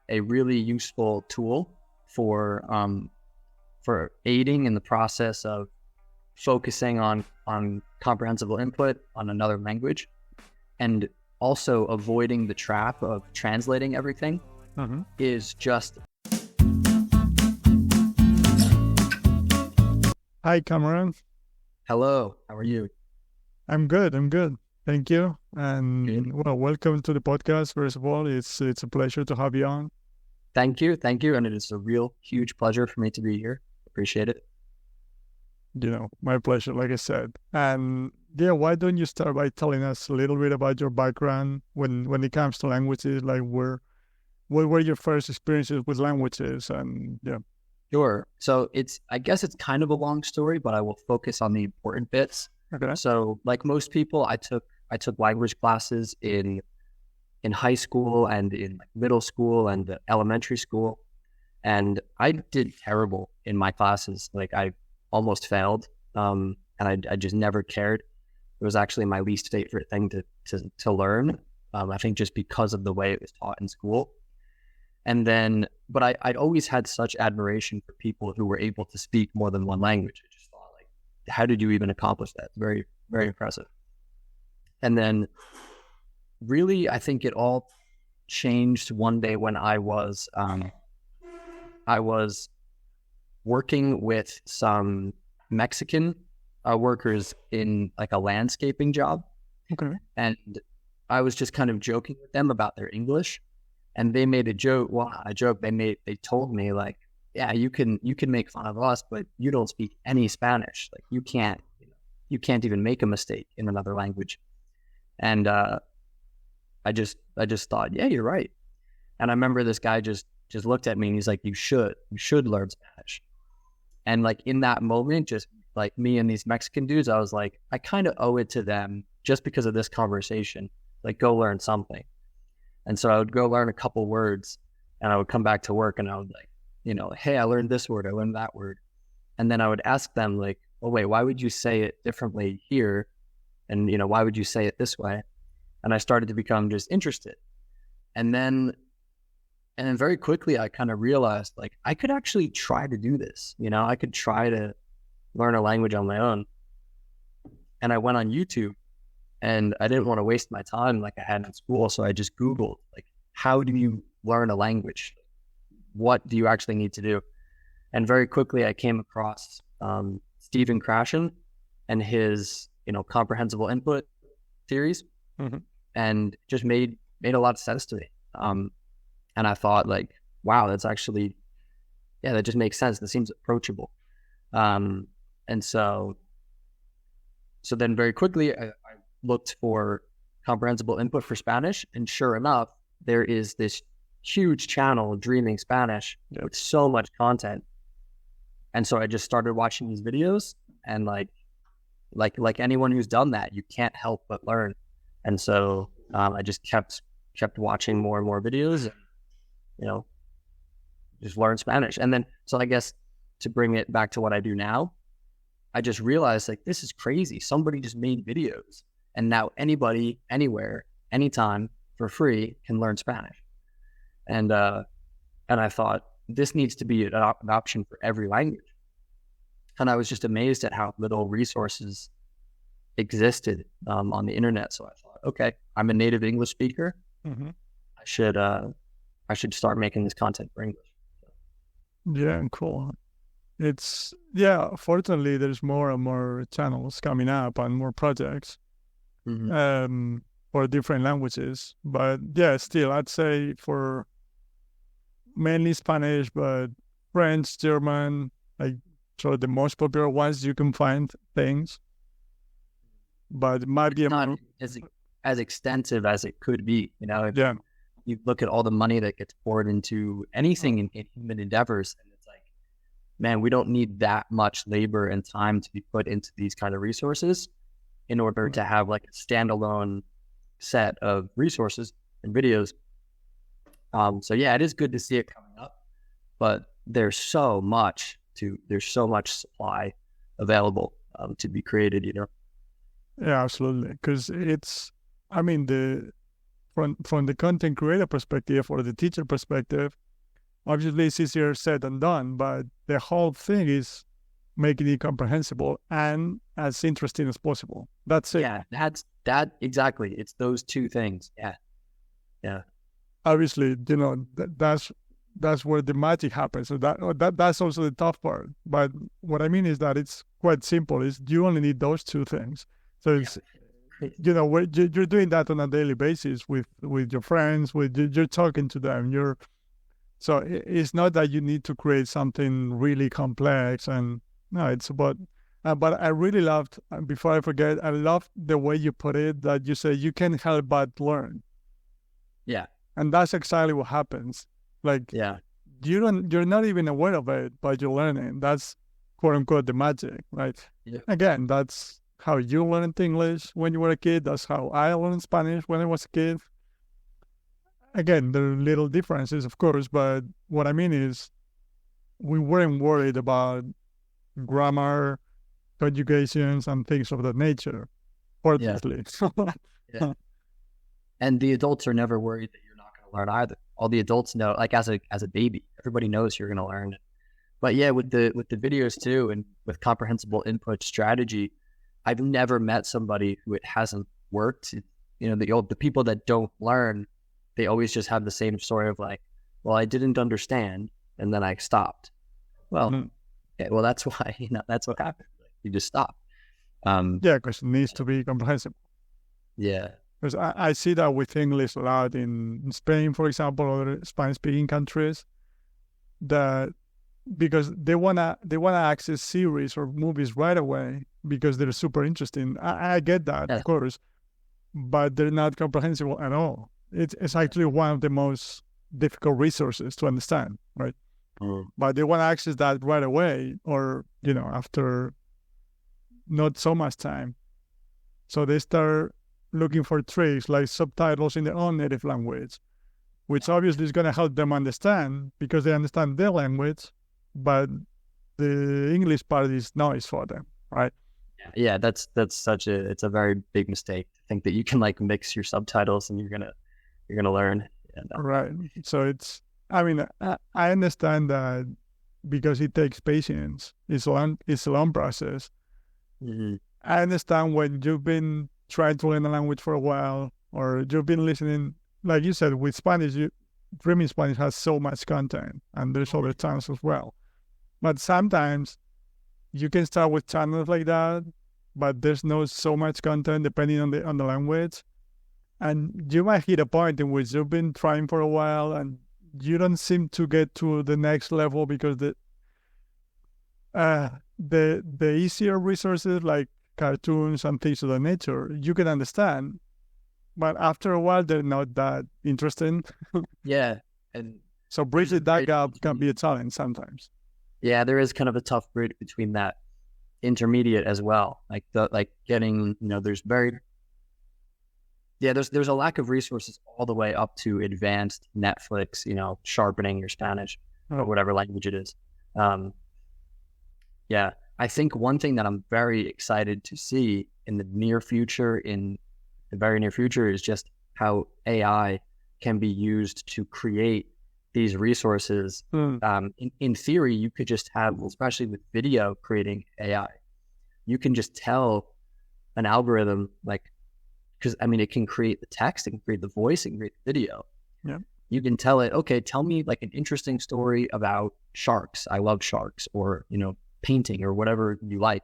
a really useful tool for aiding in the process of focusing on comprehensible input on another language, and also avoiding the trap of translating everything is just. Hi, Cameron. Hello, how are you? I'm good. Thank you. Good. And well, welcome to the podcast. First of all, it's a pleasure to have you on. Thank you. And it is a real huge pleasure for me to be here. Appreciate it. My pleasure, like I said. And yeah, why don't you start by telling us a little bit about your background when it comes to languages? Like, what were your first experiences with languages? And yeah. Sure. So I guess it's kind of a long story, but I will focus on the important bits. Okay. So like most people, I took language classes in high school and in middle school and elementary school. And I did terrible in my classes. Like I almost failed. And I just never cared. It was actually my least favorite thing to learn. I think just because of the way it was taught in school. And then, but I'd always had such admiration for people who were able to speak more than one language. I just thought, like, how did you even accomplish that? It's very, very impressive. And then really, I think it all changed one day when I was working with some Mexican workers in like a landscaping job. Okay. And I was just kind of joking with them about their English. And they made a joke. Well, not a joke. They told me like, yeah, you can make fun of us, but you don't speak any Spanish. Like you can't even make a mistake in another language. And I just thought, yeah, you're right. And I remember this guy just looked at me and he's like, you should learn Spanish. And like in that moment, just like me and these Mexican dudes, I was like, I kind of owe it to them just because of this conversation. Like, go learn something. And so I would go learn a couple words and I would come back to work and I would like, hey, I learned this word, I learned that word. And then I would ask them like, oh, wait, why would you say it differently here? And, why would you say it this way? And I started to become just interested. And then very quickly, I kind of realized like I could actually try to do this. I could try to learn a language on my own. And I went on YouTube. And I didn't want to waste my time like I had in school. So I just Googled, like, how do you learn a language? What do you actually need to do? And very quickly I came across Stephen Krashen and his, comprehensible input series. And just made a lot of sense to me. And I thought like, wow, that's actually, yeah, that just makes sense. That seems approachable. And so then very quickly I looked for comprehensible input for Spanish, and sure enough, there is this huge channel, Dreaming Spanish, with so much content. And so I just started watching these videos, and like anyone who's done that, you can't help but learn. And so I just kept watching more and more videos, and just learn Spanish. And then so I guess to bring it back to what I do now, I just realized like this is crazy. Somebody just made videos. And now anybody, anywhere, anytime, for free, can learn Spanish. And I thought this needs to be an option for every language. And I was just amazed at how little resources existed on the internet. So I thought, okay, I'm a native English speaker. I should start making this content for English. Yeah, cool. Fortunately, there's more and more channels coming up and more projects. For different languages, but yeah, still I'd say for mainly Spanish, but French, German, like so the most popular ones you can find things, but it might be not as extensive as it could be. You look at all the money that gets poured into anything in human endeavors, and it's like, man, we don't need that much labor and time to be put into these kind of resources in order to have like a standalone set of resources and videos. So yeah, it is good to see it coming up, but there's so much supply available to be created, Yeah, absolutely. Because from the content creator perspective or the teacher perspective, obviously it's easier said than done, but the whole thing is making it comprehensible and as interesting as possible. That's it. Yeah, that exactly. It's those two things. Yeah. Obviously, that's where the magic happens. So that's also the tough part. But what I mean is that it's quite simple. Is you only need those two things. So it's you're doing that on a daily basis with your friends. You're talking to them. So it's not that you need to create something really complex. And no, it's about. But I really loved. Before I forget, I loved the way you put it. That you say you can't help but learn. Yeah. And that's exactly what happens. Like, you're not even aware of it, but you're learning. That's quote unquote the magic, right? Yeah. Again, that's how you learned English when you were a kid. That's how I learned Spanish when I was a kid. Again, there are little differences, of course, but what I mean is we weren't worried about grammar, conjugations, and things of that nature. Fortunately. Yeah. And the adults are never worried that you're not going to learn either. All the adults know, like as a baby, everybody knows you're going to learn. But yeah, with the videos too, and with comprehensible input strategy, I've never met somebody who it hasn't worked. The people that don't learn, they always just have the same story of like, well, I didn't understand, and then I stopped. Well, well, that's why that's what happened. You just stop. Because it needs to be comprehensible. Yeah. Because I see that with English a lot in Spain, for example, or Spanish-speaking countries, that because they wanna access series or movies right away because they're super interesting. I get that, of course, but they're not comprehensible at all. It's actually one of the most difficult resources to understand, right? But they want to access that right away, or after not so much time. So they start looking for tricks like subtitles in their own native language, which obviously is going to help them understand because they understand their language, but the English part is noise for them, right? Yeah, that's it's a very big mistake to think that you can like mix your subtitles and you're gonna learn. Right. So I understand that because it takes patience. It's a long process. Mm-hmm. I understand when you've been trying to learn a language for a while, or you've been listening, like you said, with Spanish, Dreaming Spanish has so much content, and there's other channels as well. But sometimes you can start with channels like that, but there's not so much content depending on the language. And you might hit a point in which you've been trying for a while and you don't seem to get to the next level because the easier resources like cartoons and things of that nature, you can understand, but after a while they're not that interesting. Yeah, and so bridging that gap can be a challenge sometimes. Yeah, there is kind of a tough bridge between that intermediate as well. Like getting, there's a lack of resources all the way up to advanced Netflix, sharpening your Spanish or whatever language it is. Yeah, I think one thing that I'm very excited to see in the very near future is just how AI can be used to create these resources. In theory, you could just have, especially with video creating AI, you can just tell an algorithm, because it can create the text, it can create the voice, it can create the video. Yeah. You can tell it, okay, tell me like an interesting story about sharks. I love sharks, or, painting or whatever you like.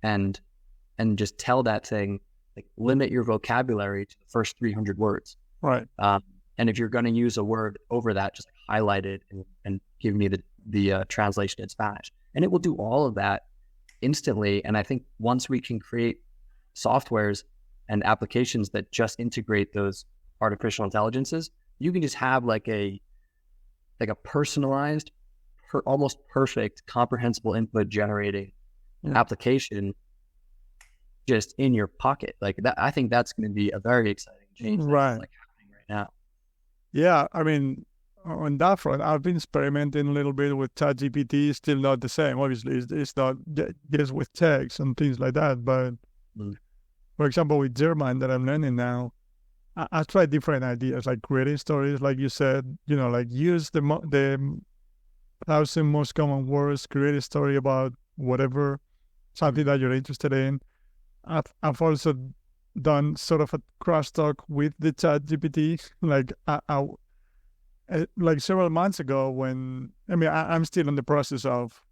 And just tell that thing, like limit your vocabulary to the first 300 words. Right. And if you're going to use a word over that, just highlight it and give me the translation in Spanish. And it will do all of that instantly. And I think once we can create softwares and applications that just integrate those artificial intelligences, you can just have like a personalized, almost perfect, comprehensible input generating application just in your pocket. Like that, I think that's going to be a very exciting change. Right. That's happening right now. Yeah, on that front, I've been experimenting a little bit with ChatGPT. Still not the same. Obviously, it's not just with text and things like that. But for example, with German that I'm learning now, I tried different ideas, like creating stories, like you said, like use the 1,000 most common words, create a story about whatever, something that you're interested in. I've also done sort of a crosstalk with the chat GPT, like like several months ago I'm still in the process of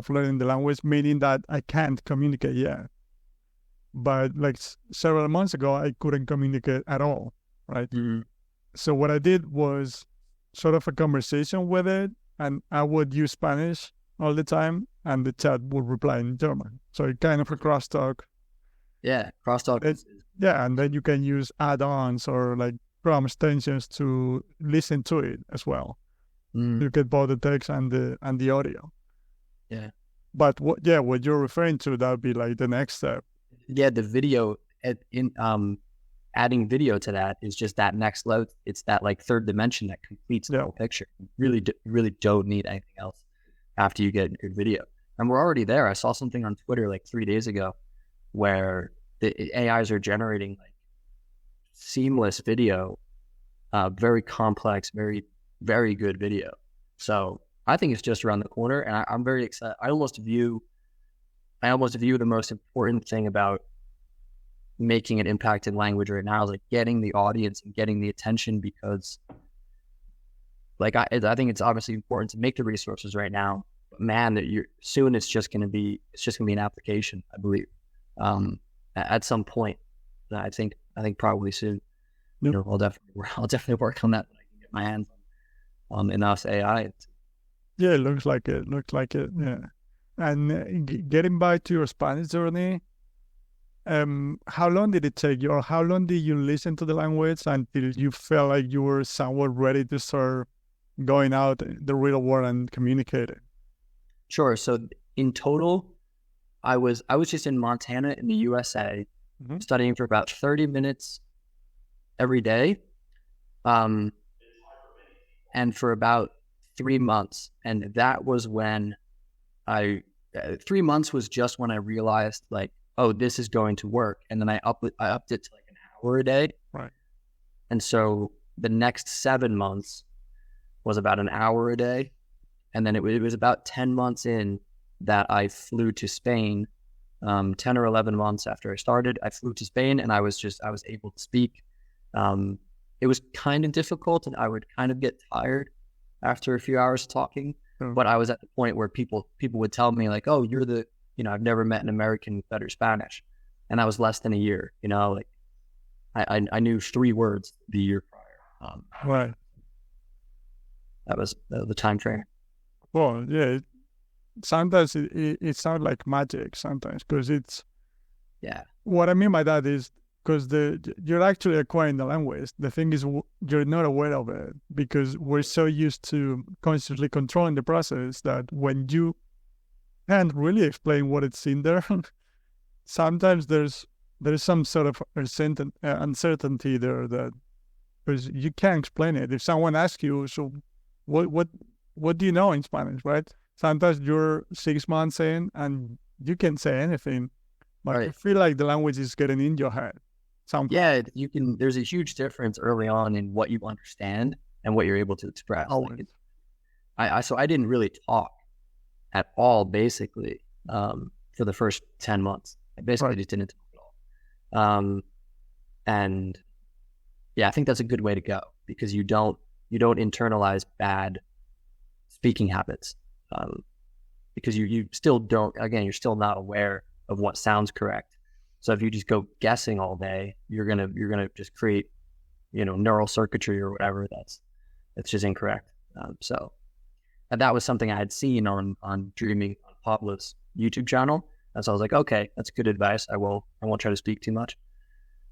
learning the language, meaning that I can't communicate yet. But like several months ago, I couldn't communicate at all, right? Mm-hmm. So what I did was sort of a conversation with it, and I would use Spanish all the time, and the chat would reply in German. So it kind of a crosstalk. Yeah, crosstalk. Yeah, and then you can use add-ons or like Chrome extensions to listen to it as well. You get both the text and the audio. Yeah. But what you're referring to, that would be like the next step. Yeah, the video adding video to that is just that next level. It's that like third dimension that completes the whole picture. You really don't need anything else after you get good video. And we're already there. I saw something on Twitter like 3 days ago where the AIs are generating like seamless video, very complex, very, very good video. So I think it's just around the corner, and I'm very excited. I almost view the most important thing about making an impact in language right now is like getting the audience and getting the attention, because like I think it's obviously important to make the resources right now, but man, soon it's just going to be an application, I believe, at some point. I think probably soon. Yep. I'll definitely work on that when I can get my hands on enough AI. Yeah, it looks like it. Yeah. And getting back to your Spanish journey, how long did it take you, or how long did you listen to the language until you felt like you were somewhat ready to start going out in the real world and communicating? Sure. So in total, I was just in Montana in the USA, studying for about 30 minutes every day, and for about 3 months. And that was when 3 months was just when I realized like, oh, this is going to work. And then I upped it to like an hour a day. Right. And so the next 7 months was about an hour a day. And then it was about 10 months in that I flew to Spain. 10 or 11 months after I started, I flew to Spain, and I was able to speak. It was kind of difficult, and I would kind of get tired after a few hours talking. But I was at the point where people would tell me like, oh, you're the, I've never met an American with better Spanish. And I was less than a year, like I knew 3 words the year prior. Right. That was the time frame. Well, yeah, sometimes it sounds like magic sometimes, because it's, yeah. What I mean by that is because you're actually acquiring the language. The thing is, you're not aware of it because we're so used to consciously controlling the process that when you can't really explain what it's in there, sometimes there's some sort of uncertainty there, that because you can't explain it. If someone asks you, so what do you know in Spanish, right? Sometimes you're 6 months in and you can say anything, but right. I feel like the language is getting in your head. Yeah, there's a huge difference early on in what you understand and what you're able to express. So I didn't really talk at all, basically, for the first 10 months. I basically just didn't talk at all. And yeah, I think that's a good way to go, because you don't internalize bad speaking habits, because you still don't, again, you're still not aware of what sounds correct. So if you just go guessing all day, you're gonna just create, neural circuitry or whatever that's just incorrect. And that was something I had seen on Dreaming on Pablo's YouTube channel. And so I was like, okay, that's good advice. I won't try to speak too much.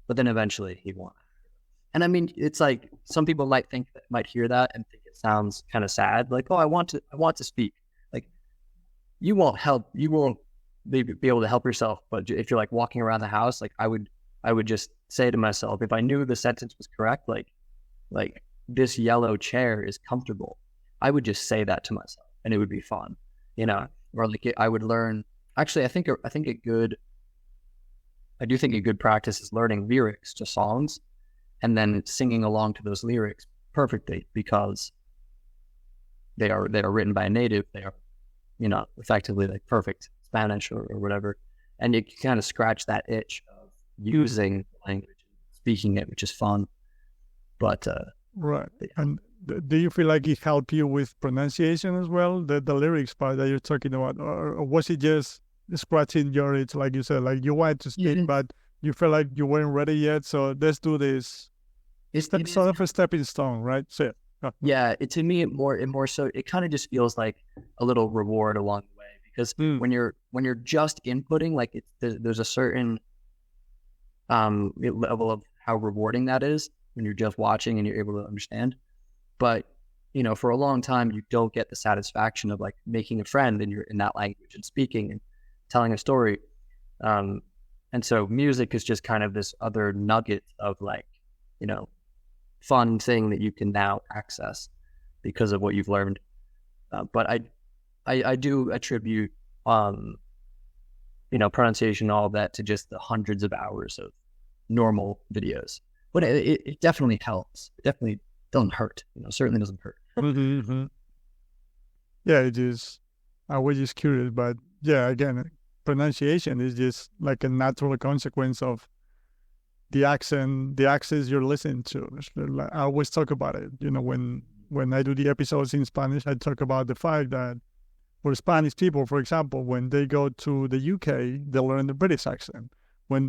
But then eventually he won. And I mean, it's like some people might hear that and think it sounds kind of sad. Like, oh, I want to speak. Like, you won't be able to help yourself. But if you're like walking around the house, like I would just say to myself, if I knew the sentence was correct, like this yellow chair is comfortable, I would just say that to myself, and it would be fun, or like I would learn. Actually, I do think a good practice is learning lyrics to songs and then singing along to those lyrics perfectly because they are written by a native. They are, effectively like perfect Spanish or whatever. And you can kind of scratch that itch of using language, speaking it, which is fun. But right. Yeah. And do you feel like it helped you with pronunciation as well, the lyrics part that you're talking about, or was it just scratching your itch, like you said, like you wanted to speak, but you feel like you weren't ready yet, so let's do this. It's sort of a stepping stone, right? So yeah, to me, it more so, it kind of just feels like a little reward along the way, because when you're just inputting, like there's a certain level of how rewarding that is when you're just watching and you're able to understand. But for a long time, you don't get the satisfaction of like making a friend in that language and speaking and telling a story. And so music is just kind of this other nugget of like, fun thing that you can now access because of what you've learned. But I do attribute, pronunciation, all of that, to just the hundreds of hours of normal videos. But it definitely helps. It definitely doesn't hurt. Certainly doesn't hurt. Mm-hmm. Yeah, it is. I was just curious, but yeah, again, pronunciation is just like a natural consequence of the accent, the accents you're listening to. I always talk about it. When I do the episodes in Spanish, I talk about the fact that for Spanish people, for example, when they go to the UK, they learn the British accent. When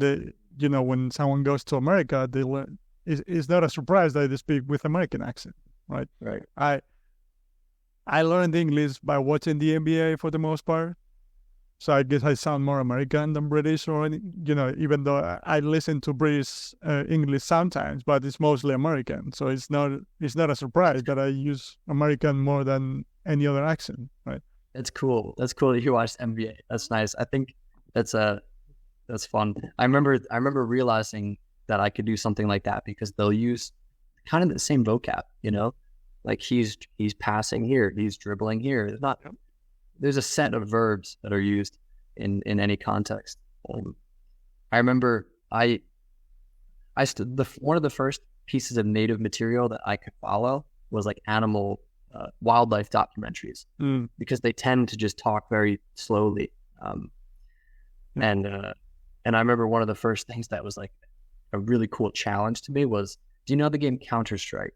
someone goes to America, they learn. It's not a surprise that they speak with American accent, right? Right. I learned English by watching the NBA for the most part. So I guess I sound more American than British, or even though I listen to British English sometimes, but it's mostly American. So it's not a surprise that I use American more than any other accent, right? That's cool. That's cool that you watched NBA. That's nice. I think that's fun. I remember realizing that I could do something like that because they'll use kind of the same vocab, like he's passing here, he's dribbling here. There's a set of verbs that are used in any context. I remember one of the first pieces of native material that I could follow was like wildlife documentaries, because they tend to just talk very slowly. And I remember one of the first things that was like a really cool challenge to me was, do you know the game Counter-Strike?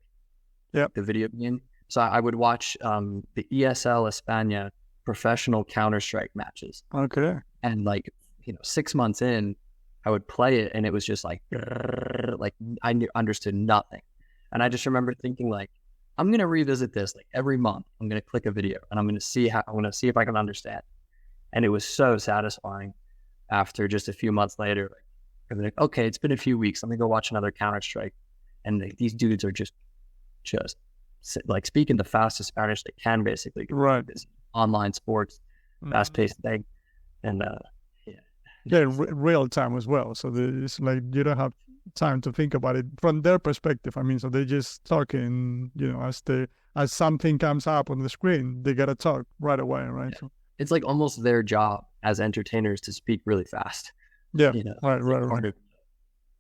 Yeah. The video game. So I would watch the ESL España professional Counter-Strike matches. Okay. And 6 months in, I would play it and it was just like I understood nothing. And I just remember thinking like, I'm going to revisit this like every month. I'm going to click a video and I'm going to see if I can understand. And it was so satisfying after just a few months later. Like, okay, it's been a few weeks. Let me go watch another Counter-Strike. And these dudes are just like speaking the fastest Spanish they can, basically. Right. This online sports, fast-paced thing. And real time as well. So it's like you don't have time to think about it from their perspective. I mean, so they're just talking, as something comes up on the screen, they got to talk right away, right? Yeah. So it's like almost their job as entertainers to speak really fast. Yeah, right.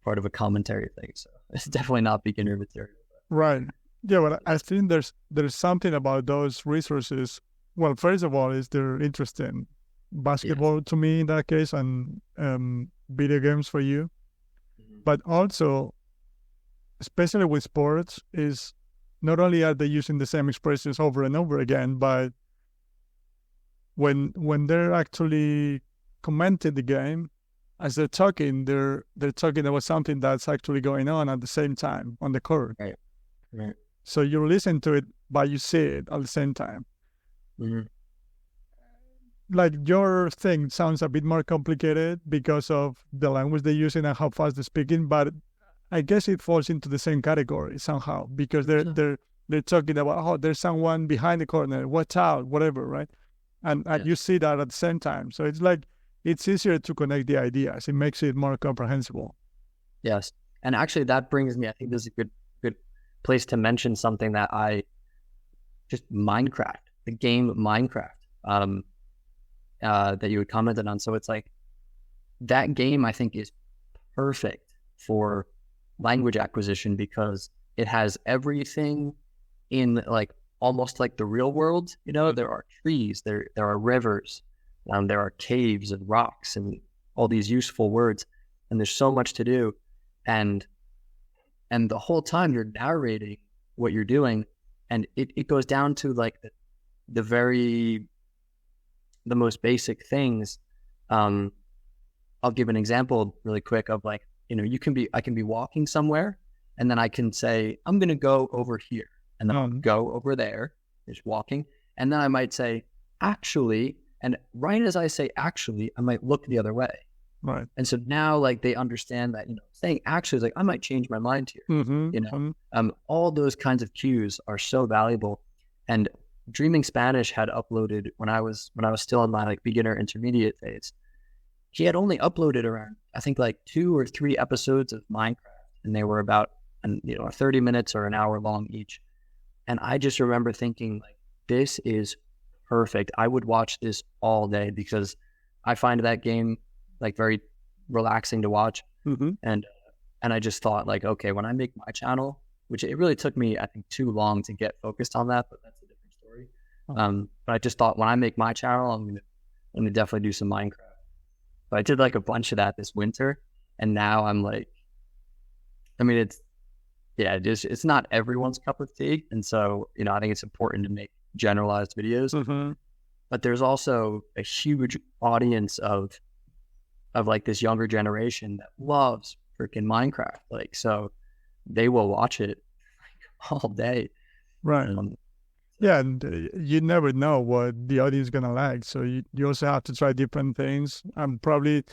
Part of a commentary thing. So it's definitely not beginner material. Right. Yeah, but I think there's something about those resources. Well, first of all, is they're interesting. Basketball to me in that case, and video games for you. Mm-hmm. But also, especially with sports, is not only are they using the same expressions over and over again, but when they're actually commenting the game, as they're talking about something that's actually going on at the same time on the court. Right. So you listen to it, but you see it at the same time. Mm-hmm. Like your thing sounds a bit more complicated because of the language they're using and how fast they're speaking, but I guess it falls into the same category somehow because they're talking about, there's someone behind the corner, watch out, whatever, right? And you see that at the same time. So it's like, it's easier to connect the ideas. It makes it more comprehensible. Yes. And actually that brings me, I think this is a good place to mention something that Minecraft, the game Minecraft, that you had commented on. So it's like, that game I think is perfect for language acquisition because it has everything in like almost like the real world. You know, there are trees, there are rivers, there are caves and rocks and all these useful words, and there's so much to do, and the whole time you're narrating what you're doing, and it goes down to like the most basic things. I'll give an example really quick of like, you know, I can be walking somewhere, and then I can say, I'm going to go over here, and then I'll go over there, just walking. And then I might say, actually, and right as I say, actually, I might look the other way. Right. And so now like they understand that, you know, saying actually is like, I might change my mind here. You know, all those kinds of cues are so valuable. And Dreaming Spanish had uploaded when I was still in my like beginner intermediate phase. He had only uploaded around, I think, like 2 or 3 episodes of Minecraft, and they were about 30 minutes or an hour long each. And I just remember thinking, like, this is perfect. I would watch this all day because I find that game like very relaxing to watch. And I just thought, like, okay, when I make my channel, which it really took me, I think, too long to get focused on that, but that's a different story. But I just thought when I make my channel, I'm gonna definitely do some Minecraft. But I did like a bunch of that this winter, and now I'm like, I mean, it's not everyone's cup of tea, and so, you know, I think it's important to make generalized videos. But there's also a huge audience of like this younger generation that loves freaking Minecraft, like, so they will watch it like all day, right? Yeah, and you never know what the audience is gonna like, so you also have to try different things. And probably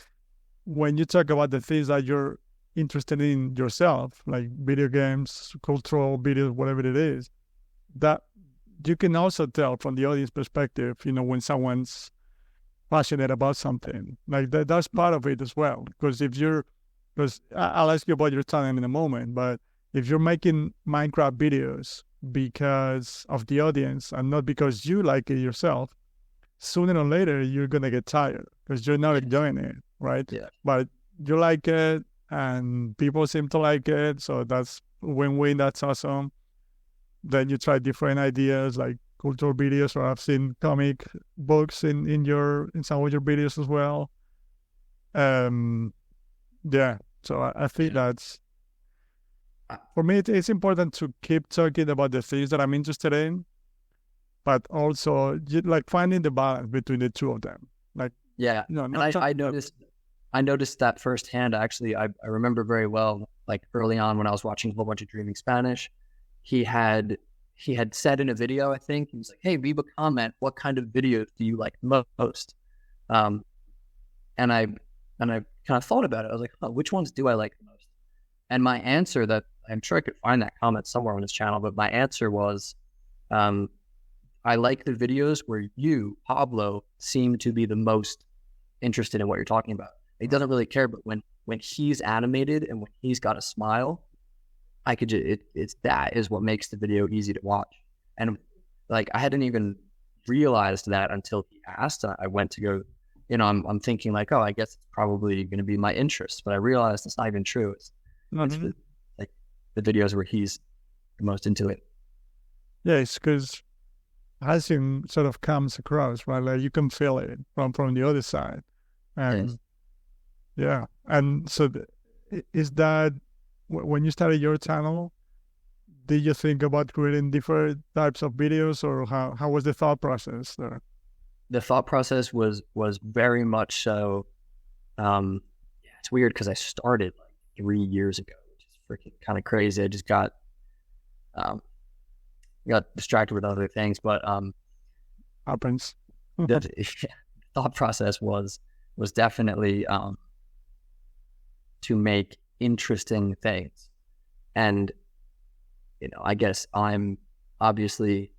when you talk about the things that you're interested in yourself, like video games, cultural videos, whatever it is, that you can also tell from the audience perspective, you know, when someone's passionate about something. Like that's part of it as well. Because I'll ask you about your talent in a moment, but if you're making Minecraft videos because of the audience and not because you like it yourself, sooner or later you're gonna get tired because you're not enjoying it, right? Yeah. But you like it and people seem to like it, so that's win-win. That's awesome. Then you try different ideas like cultural videos, or I've seen comic books in some of your videos as well. Yeah. So I think that's, for me, it's important to keep talking about the things that I'm interested in, but also like finding the balance between the two of them. Like, yeah, no, and I noticed that firsthand. Actually, I remember very well, like early on when I was watching a whole bunch of Dreaming Spanish, he had said in a video, I think, he was like, "Hey, leave a comment. What kind of videos do you like most?" And I kind of thought about it. I was like, oh, which ones do I like the most? And my answer, that I'm sure I could find that comment somewhere on his channel, but my answer was, I like the videos where you, Pablo, seem to be the most interested in what you're talking about. He doesn't really care, but when he's animated and when he's got a smile, I could just, that is what makes the video easy to watch. And like, I hadn't even realized that until he asked. I went to go, you know, I'm thinking like, oh, I guess it's probably going to be my interest, but I realized it's not even true. It's like the videos where he's the most into it. Yeah, it's because as him sort of comes across, right? Like you can feel it from the other side. And yes. Yeah. And so is that, when you started your channel, did you think about creating different types of videos, or how was the thought process there? The thought process was very much so. It's weird because I started like 3 years ago, which is freaking kind of crazy. I just got distracted with other things, but happens. The thought process was definitely to make interesting things. And, you know, I guess I'm obviously,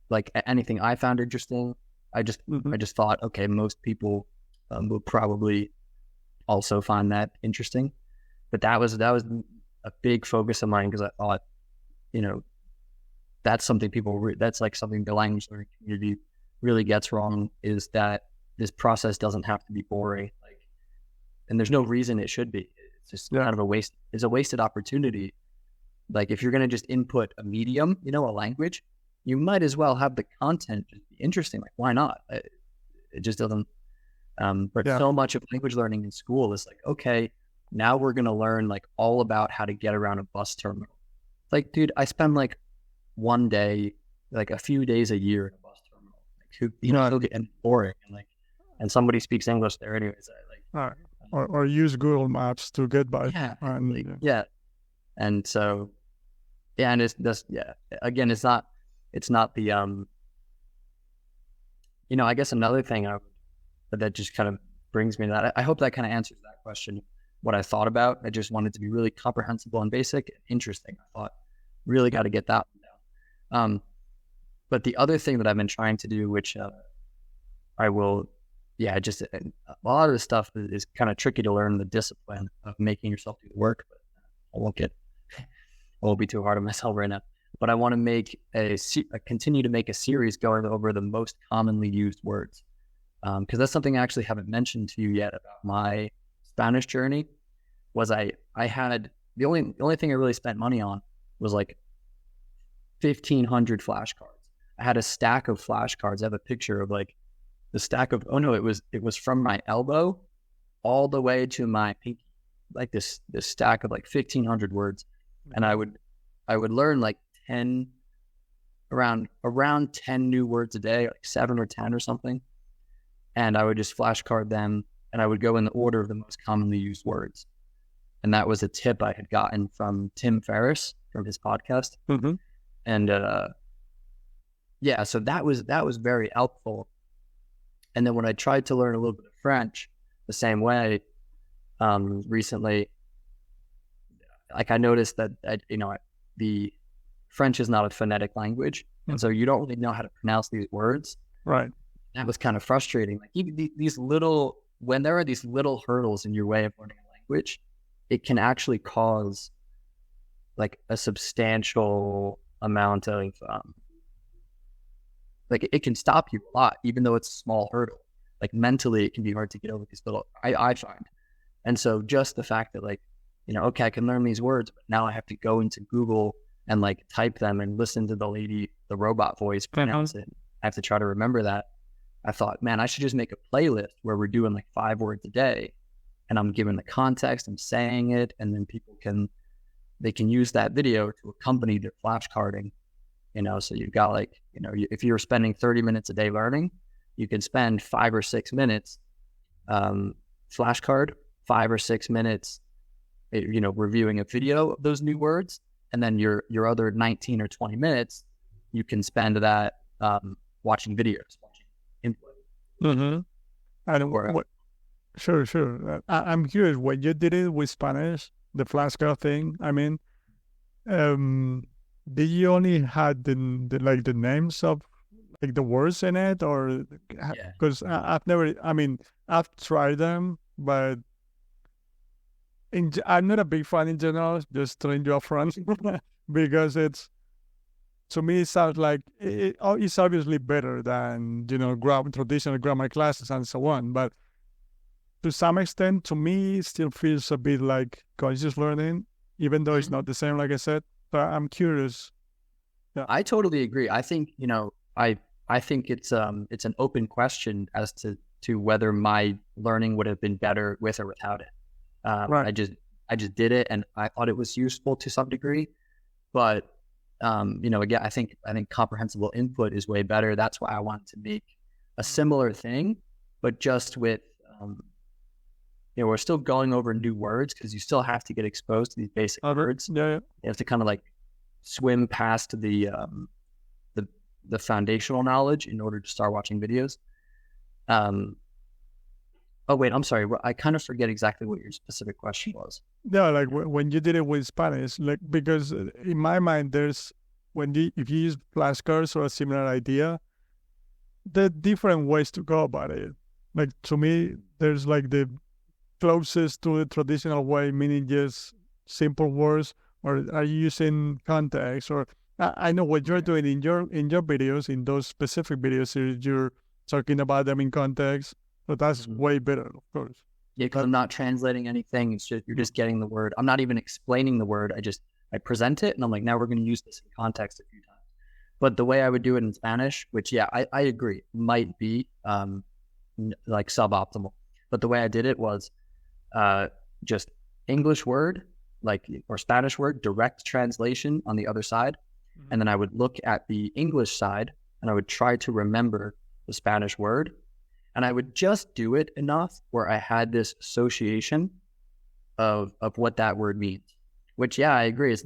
like, anything I found interesting, I just thought, okay, most people will probably also find that interesting. But that was a big focus of mine, because I thought, you know, that's something that's like something the language learning community really gets wrong, is that this process doesn't have to be boring. Like, and there's no reason it should be. It's just kind of a waste. It's a wasted opportunity. Like if you're going to just input a medium, a language, you might as well have the content just be interesting. Like why not? It just doesn't. But so much of language learning in school is like, okay, now we're going to learn like all about how to get around a bus terminal. Like, dude, I spend like one day, like a few days a year in a bus terminal. Like, it'll get boring and somebody speaks English there anyways. Or use Google Maps to get by. And so, and it's just, again, it's not the, I guess another thing that just kind of brings me to that. I hope that kind of answers that question, what I thought about. I just wanted to be really comprehensible and basic and interesting. I thought, really got to get that one down. But the other thing that I've been trying to do, which I will, just a lot of this stuff is kind of tricky to learn, the discipline of making yourself do the work, but I won't be too hard on myself right now. But I want to continue to make a series going over the most commonly used words. Because that's something I actually haven't mentioned to you yet about my Spanish journey. Was I had the only thing I really spent money on was like 1,500 flashcards. I had a stack of flashcards. I have a picture of like the stack of it was from my elbow all the way to my pinky, like this stack of like 1,500 words, and I would learn like around 10 new words a day, like 7 or 10 or something. And I would just flashcard them, and I would go in the order of the most commonly used words. And that was a tip I had gotten from Tim Ferriss from his podcast. Mm-hmm. And so that was very helpful. And then when I tried to learn a little bit of French the same way recently, like I noticed that the French is not a phonetic language, and so you don't really know how to pronounce these words. Right. That was kind of frustrating. Like even when there are these little hurdles in your way of learning a language, it can actually cause like a substantial amount of, like it can stop you a lot, even though it's a small hurdle. Like mentally, it can be hard to get over these little, I find. And so just the fact that like, okay, I can learn these words, but now I have to go into Google and like type them and listen to the robot voice pronounce it. I have to try to remember that. I thought, man, I should just make a playlist where we're doing like 5 words a day, and I'm giving the context, I'm saying it, and then people can use that video to accompany their flashcarding. So you've got like, if you're spending 30 minutes a day learning, you can spend 5 or 6 minutes flashcard, 5 or 6 minutes, reviewing a video of those new words, and then your other 19 or 20 minutes, you can spend that watching videos. Input. Mm-hmm. And sure. I'm curious, when you did it with Spanish, the flashcard thing, I mean, did you only had the names of like the words in it, or because I've tried them, but I'm not a big fan in general, just telling you up front, because to me, it sounds like it's obviously better than, traditional grammar classes and so on. But to some extent, to me, it still feels a bit like conscious learning, even though it's not the same, like I said. But I'm curious. Yeah. I totally agree. I think, I think it's an open question as to whether my learning would have been better with or without it. Right. I just did it, and I thought it was useful to some degree, but again, I think comprehensible input is way better. That's why I wanted to make a similar thing, but just with, we're still going over new words because you still have to get exposed to these basic words. Yeah. You have to kind of like swim past the foundational knowledge in order to start watching videos. Oh wait, I'm sorry. I kind of forget exactly what your specific question was. No, like when you did it with Spanish, like, because in my mind, if you use flashcards or a similar idea, there are different ways to go about it. Like to me, there's like the closest to the traditional way, meaning just simple words, or are you using context? Or I know what you're doing in your videos, in those specific videos, you're talking about them in context. But that's way better, of course. Yeah, because I'm not translating anything. It's just, you're just getting the word. I'm not even explaining the word. I present it and I'm like, now we're going to use this in context a few times. But the way I would do it in Spanish, which, yeah, I agree, might be like suboptimal. But the way I did it was just English word, like, or Spanish word, direct translation on the other side. And then I would look at the English side and I would try to remember the Spanish word. And I would just do it enough where I had this association of what that word means, which, yeah, I agree. It's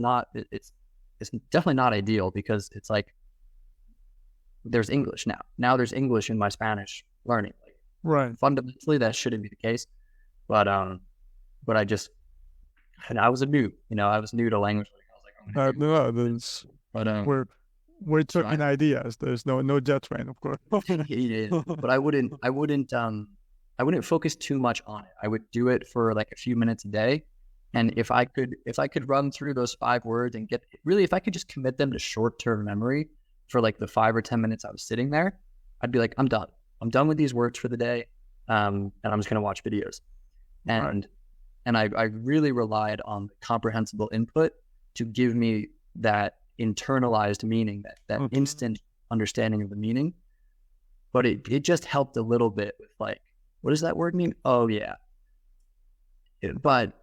definitely not ideal, because it's like, there's English now. Now there's English in my Spanish learning. Like, right. Fundamentally, that shouldn't be the case. But I was a noob. I was new to language learning. I was like, I'm gonna we're talking ideas. There's no judgment, of course. But I wouldn't focus too much on it. I would do it for like a few minutes a day. And if I could run through those 5 words and if I could just commit them to short-term memory for like the 5 or 10 minutes I was sitting there, I'd be like, I'm done. I'm done with these words for the day. And I'm just going to watch videos. And I really relied on the comprehensible input to give me that internalized meaning, that instant understanding of the meaning. But it just helped a little bit with like, what does that word mean? Oh yeah. But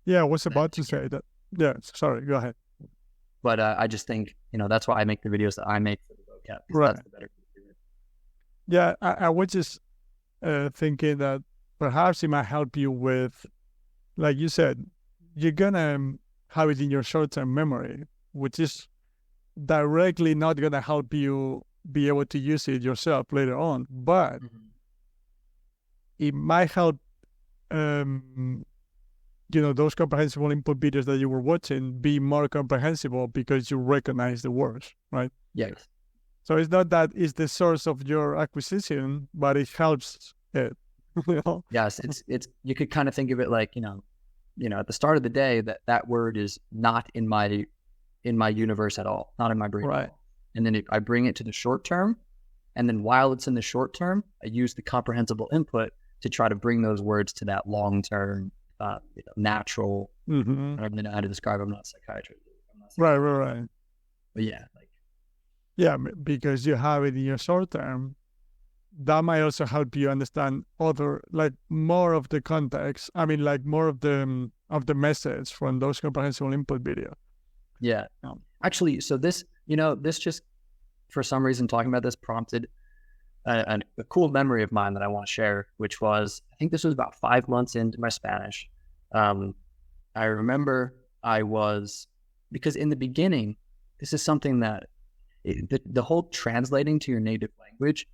Yeah, I was about to say that. Yeah, sorry, go ahead. But I just think, that's why I make the videos that I make for the vocab. Right. That's the better way to do it. Yeah, I was just thinking that perhaps it might help you with, like you said, you're going to have it in your short-term memory, which is directly not going to help you be able to use it yourself later on. But it might help, those comprehensible input videos that you were watching be more comprehensible because you recognize the words, right? Yes. So it's not that it's the source of your acquisition, but it helps it. Yes, it's you could kind of think of it like, at the start of the day, that word is not in my universe at all, not in my brain. Right. And then I bring it to the short term, and then while it's in the short term, I use the comprehensible input to try to bring those words to that long term, natural. I don't even know how to describe it. I'm not a psychiatrist. Right. But yeah, because you have it in your short term, that might also help you understand more of the context. I mean, like more of the message from those comprehensible input video. Yeah. Actually, so this just, for some reason, talking about this prompted a cool memory of mine that I want to share, which was, I think this was about 5 months into my Spanish. I remember because in the beginning, this is something that the whole translating to your native language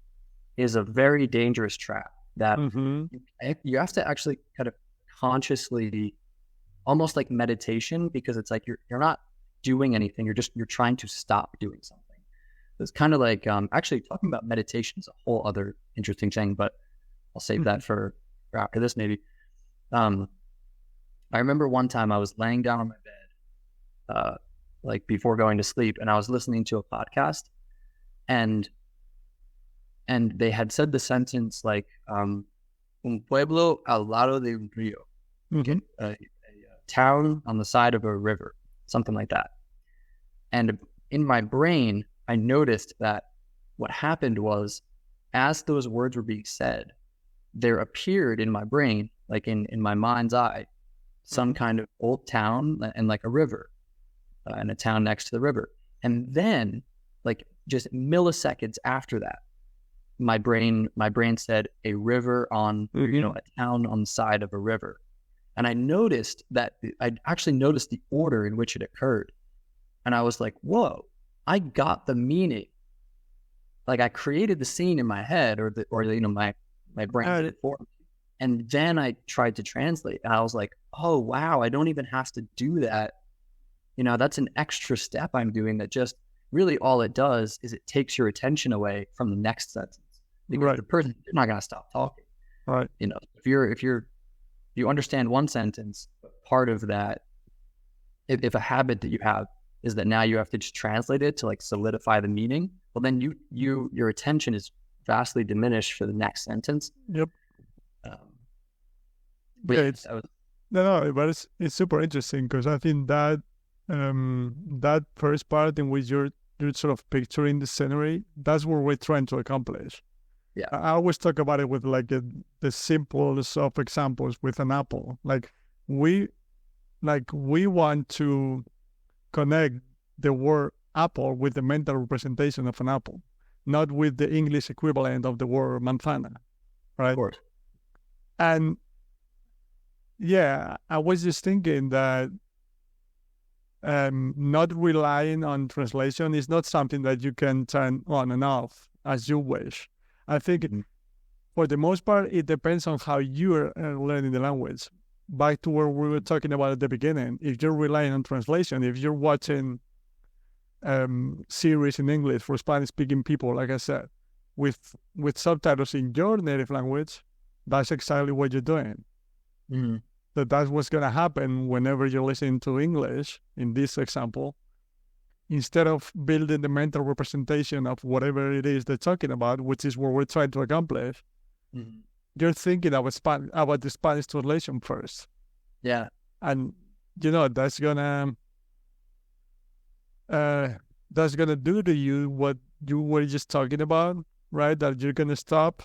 is a very dangerous trap that you have to actually kind of consciously, almost like meditation, because it's like you're not doing anything. You're trying to stop doing something. It's kind of like, actually talking about meditation is a whole other interesting thing, but I'll save that for after this maybe. I remember one time I was laying down on my bed, like before going to sleep, and I was listening to a podcast, and they had said the sentence like, un pueblo al lado de un río, a town on the side of a river, something like that. And in my brain, I noticed that what happened was, as those words were being said, there appeared in my brain, like in my mind's eye, some kind of old town and like a river, and a town next to the river. And then, like just milliseconds after that, my brain said a river on, a town on the side of a river. And I noticed that I actually noticed the order in which it occurred. And I was like, whoa, I got the meaning. Like I created the scene in my head or my brain formed. And then I tried to translate, and I was like, oh, wow, I don't even have to do that. That's an extra step I'm doing that just really all it does is it takes your attention away from the next sentence. Because the person, they're not going to stop talking. Right. If you understand one sentence, part of that, if a habit that you have is that now you have to just translate it to like solidify the meaning, well, then your attention is vastly diminished for the next sentence. Yep. But Yeah, yeah, it's that was, no, but it's super interesting because I think that that first part in which you're sort of picturing the scenery, that's what we're trying to accomplish. yeah, I always talk about it with like the simplest of examples with an apple. We we want to connect the word apple with the mental representation of an apple, not with the English equivalent of the word manzana, of right? course. And yeah, I was just thinking that not relying on translation is not something that you can turn on and off as you wish. I think Mhm. for the most part, it depends on how you are learning the language. Back to where we were talking about at the beginning, if you're relying on translation, if you're watching series in English for Spanish-speaking people, like I said, with subtitles in your native language, that's exactly what you're doing. Mhm. That's what's going to happen whenever you're listening to English, in this example. Instead of building the mental representation of whatever it is they're talking about, which is what we're trying to accomplish, Mhm. you're thinking about the Spanish translation first. Yeah, And, that's gonna do to you what you were just talking about, right? That you're gonna stop.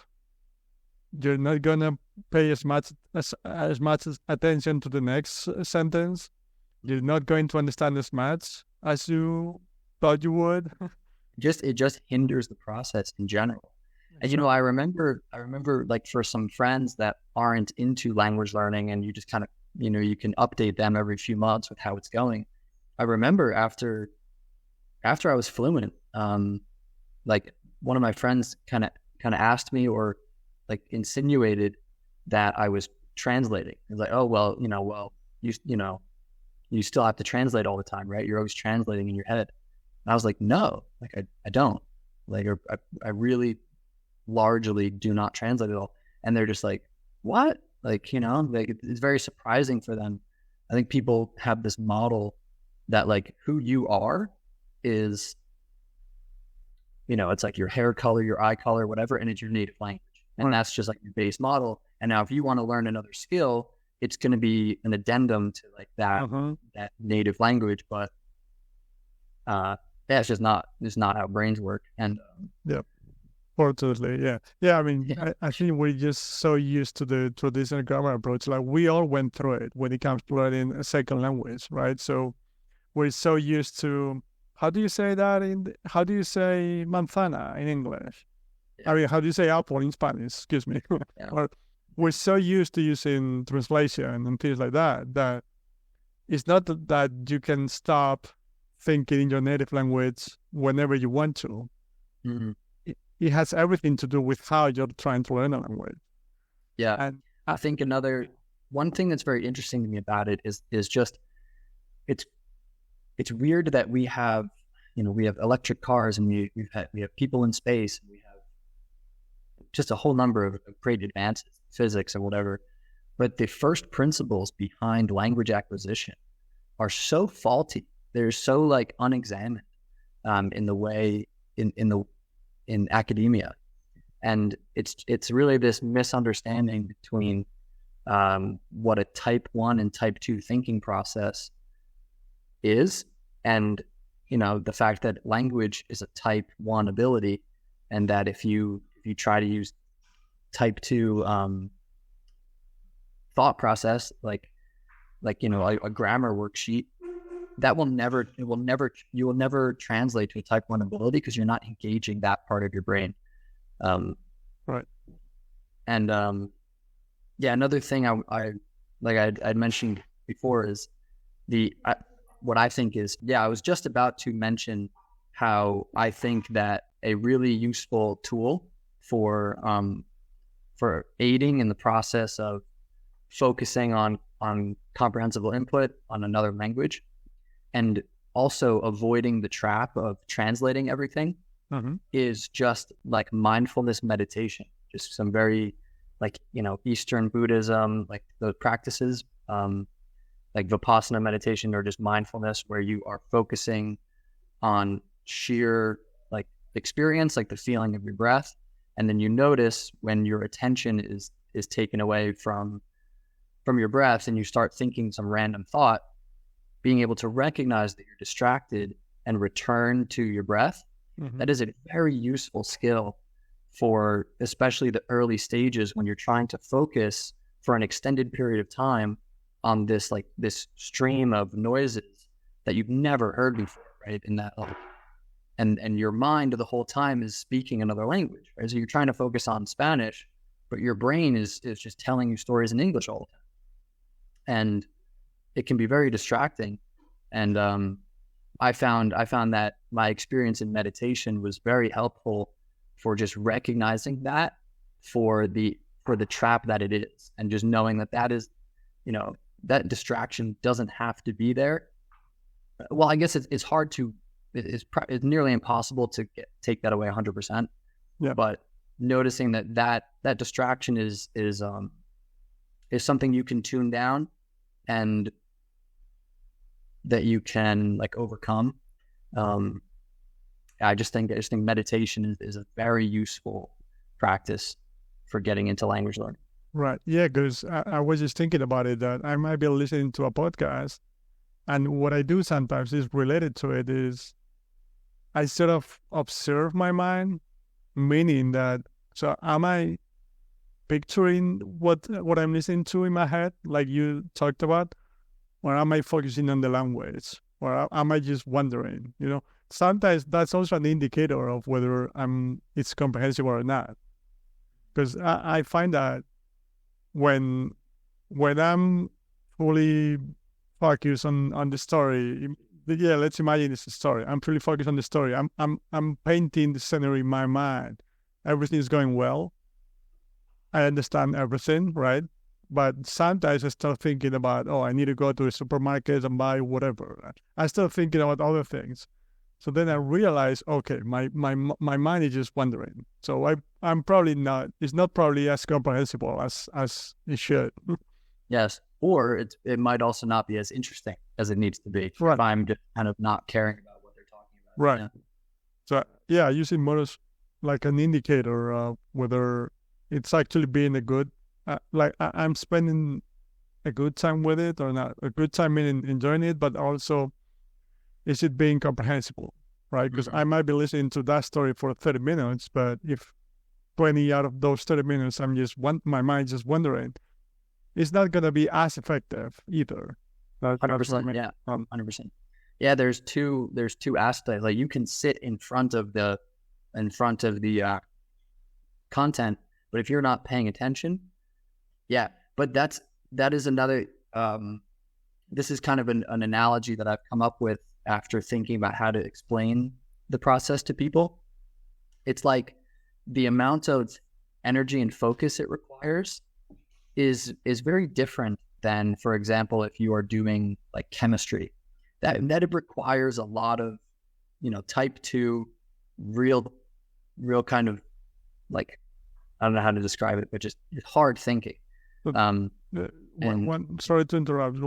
You're not gonna pay as much attention to the next sentence. You're not going to understand as much as you thought you would. it just hinders the process in general. And I remember like for some friends that aren't into language learning, and you just kind of you can update them every few months with how it's going. I remember after I was fluent, like one of my friends kind of asked me, or like insinuated that I was translating. He was like, "Oh well, you still have to translate all the time, right? You're always translating in your head." And I was like, "No, like I don't. Like I really largely do not translate at all." And they're just like, "What?" Like like it's very surprising for them. I think people have this model that like who you are is it's like your hair color, your eye color, whatever, and it's your native language. And Right. that's just like your base model. And now if you want to learn another skill, it's going to be an addendum to like Uh-huh. that native language. But yeah, it's not how brains work. And Yeah. Fortunately, yeah. Yeah, I mean, yeah, I think we're just so used to the traditional grammar approach. Like we all went through it when it comes to learning a second language, right? So we're so used to how do you say manzana in English? I yeah, mean, how do you say apple in Spanish? Excuse me. yeah, Or we're so used to using translation and things like that it's not that you can stop thinking in your native language whenever you want to. hmm It has everything to do with how you're trying to learn a language. yeah. And I think another one thing that's very interesting to me about it is just it's it's weird that we have electric cars, and we have people in space, and we have just a whole number of great advances in physics and whatever. But the first principles behind language acquisition are so faulty. They're so like unexamined in the way in academia, and it's really this misunderstanding between what a type 1 and type 2 thinking process is, and the fact that language is a type 1 ability, and that if you try to use type 2 thought process, like a grammar worksheet, that will never it will never you will never translate to a type 1 ability, because you're not engaging that part of your brain. um right. and yeah, another thing I'd mentioned before is what I think is, I was just about to mention how I think that a really useful tool for aiding in the process of focusing on comprehensible input on another language, and also avoiding the trap of translating everything, Mm-hmm. is just like mindfulness meditation. Just some very like Eastern Buddhism, like those practices, like Vipassana meditation, or just mindfulness, where you are focusing on sheer like experience, like the feeling of your breath, and then you notice when your attention is taken away from from your breath and you start thinking some random thought, being able to recognize that you're distracted and return to your breath, that is a very useful skill for especially the early stages when you're trying to focus for an extended period of time on this stream of noises that you've never heard before, right? In that, and your mind the whole time is speaking another language, right? So you're trying to focus on Spanish, but your brain is just telling you stories in English all the time. And it can be very distracting. And I found that my experience in meditation was very helpful for just recognizing that for the trap that it is, and just knowing that is, that distraction doesn't have to be there. Well, I guess it's hard to, it's nearly impossible to take that away 100%. Yeah. But noticing that distraction is something you can tune down and that you can overcome. I just think meditation is a very useful practice for getting into language learning. Right. Yeah, because I was just thinking about it, that I might be listening to a podcast, and what I do sometimes is related to it is I sort of observe my mind, meaning that, so am I picturing what I'm listening to in my head, like you talked about, or am I focusing on the language, or am I just wondering? Sometimes that's also an indicator of whether it's comprehensible or not. Because I find that when I'm fully focused on the story, let's imagine it's a story. I'm fully focused on the story. I'm painting the scenery in my mind. Everything is going well. I understand everything, right? But sometimes I start thinking about, I need to go to a supermarket and buy whatever. I start thinking about other things. So then I realize, okay, my mind is just wandering. So I'm probably not. It's not probably as comprehensible as it should. Yes, or it might also not be as interesting as it needs to be. Right. If I'm just kind of not caring about what they're talking about. Right. Yeah. So yeah, I use it more as like an indicator of whether it's actually being a good, I'm spending a good time with it or not. A good time meaning enjoying it, but also, is it being comprehensible, right? Because I might be listening to that story for 30 minutes, but if 20 out of those 30 minutes, my mind just wandering, it's not going to be as effective either. 100%. Yeah, 100%. Yeah, there's two aspects. Like, you can sit in front of the content, but if you're not paying attention, yeah. But that is another. This is kind of an analogy that I've come up with after thinking about how to explain the process to people. It's like the amount of energy and focus it requires is very different than, for example, if you are doing like chemistry, that it requires a lot of, type 2 real kind of, like, I don't know how to describe it, but just hard thinking. Sorry to interrupt.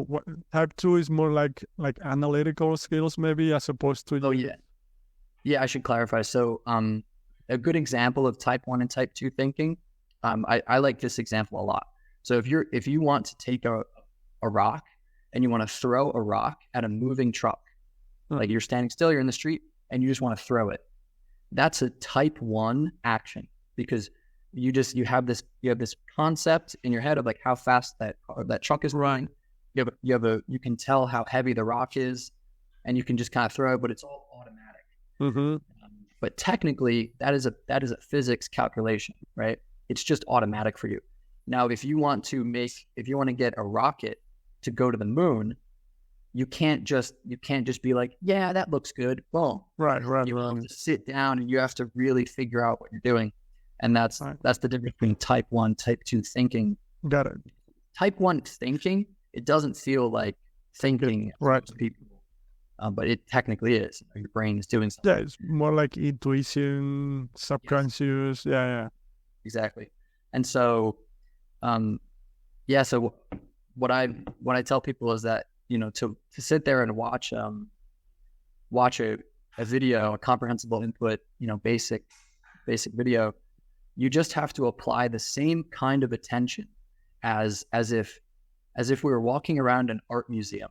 Type 2 is more like analytical skills, maybe, as opposed to. Oh yeah. I should clarify. So, a good example of type 1 and type 2 thinking. I like this example a lot. So if you want to take a rock and you want to throw a rock at a moving truck, like you're standing still, you're in the street, and you just want to throw it, that's a type 1 action, because you have this concept in your head of like how fast that truck is running. You can tell how heavy the rock is, and you can just kind of throw it, but it's all automatic. But technically, that is a physics calculation, right? It's just automatic for you. Now, if you want to get a rocket to go to the moon, you can't just be like, yeah, that looks good. Well, right. You have to sit down and you have to really figure out what you're doing. And that's the difference between type 1, type 2 thinking. Got it. Type 1 thinking, it doesn't feel like thinking to people, but it technically is. Your brain is doing something. Yeah, it's more like intuition, subconscious. Yes. Yeah. Exactly. And so, so what I tell people is that, to sit there and watch a video, a comprehensible input, basic video, you just have to apply the same kind of attention as if as if we were walking around an art museum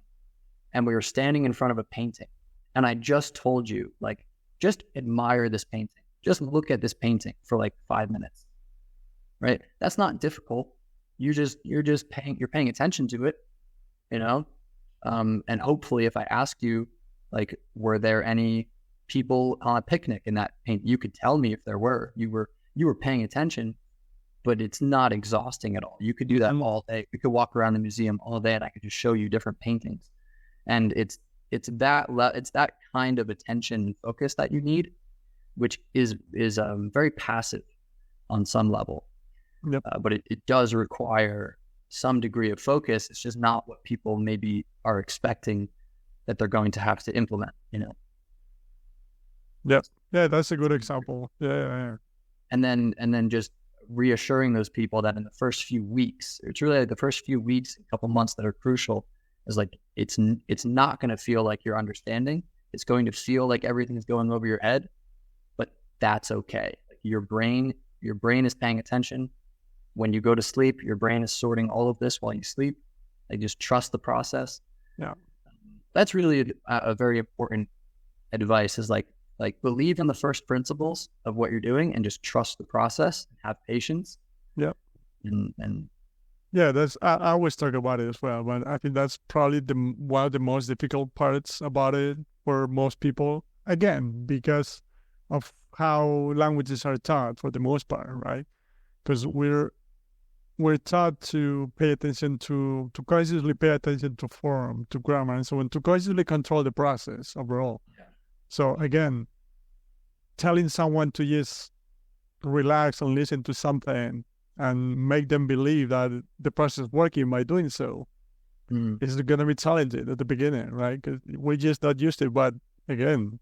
and we were standing in front of a painting. And I just told you, like, just admire this painting. Just look at this painting for like 5 minutes, right? That's not difficult. You're paying attention to it, you know? And hopefully if I ask you, like, were there any people on a picnic in that paint, you could tell me if there were. You were paying attention, but it's not exhausting at all. You could do that all day. We could walk around the museum all day and I could just show you different paintings. And it's that kind of attention and focus that you need, which is very passive on some level. Yep. But it does require some degree of focus. It's just not what people maybe are expecting that they're going to have to implement, you know? Yeah, that's a good example. Yeah. And then just reassuring those people that in the first few weeks, it's really like the first few weeks, a couple months that are crucial, is like, it's not going to feel like you're understanding. It's going to feel like everything's going over your head, but that's okay. Like your brain is paying attention. When you go to sleep, your brain is sorting all of this while you sleep. Like, just trust the process. Yeah. That's really a very important advice, is like believe in the first principles of what you're doing and just trust the process and have patience. Yeah. And yeah, I always talk about it as well, but I think that's probably one of the most difficult parts about it for most people. Again, because of how languages are taught for the most part, right? Because we're taught to pay attention to consciously pay attention to form, to grammar, and so on, to consciously control the process overall. Yeah. So again, telling someone to just relax and listen to something and make them believe that the process is working by doing so is going to be challenging at the beginning, right? Because we're just not used to it. But again,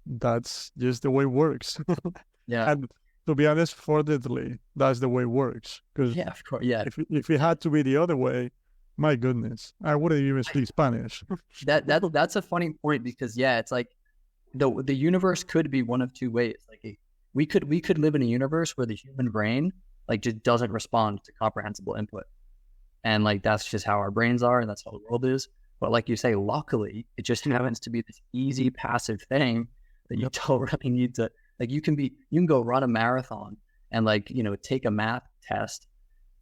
that's just the way it works. Yeah. And to be honest, fortunately, that's the way it works. Because yeah, of course, yeah. If it had to be the other way, my goodness, I wouldn't even speak Spanish. That's a funny point, because it's like the universe could be one of two ways. Like we could live in a universe where the human brain like just doesn't respond to comprehensible input, and like that's just how our brains are, and that's how the world is. But like you say, luckily, it just happens to be this easy passive thing that you don't really need to. Like you can go run a marathon and like, you know, take a math test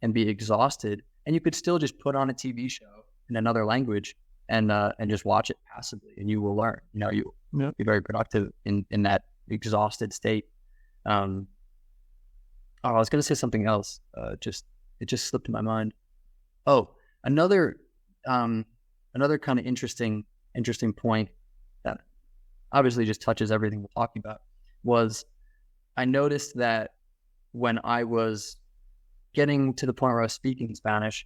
and be exhausted, and you could still just put on a TV show in another language and just watch it passively, and you will learn. You know, you be very productive in that exhausted state. I was going to say something else. It just slipped in my mind. Oh, another kind of interesting point that obviously just touches everything we're talking about was I noticed that when I was getting to the point where I was speaking Spanish,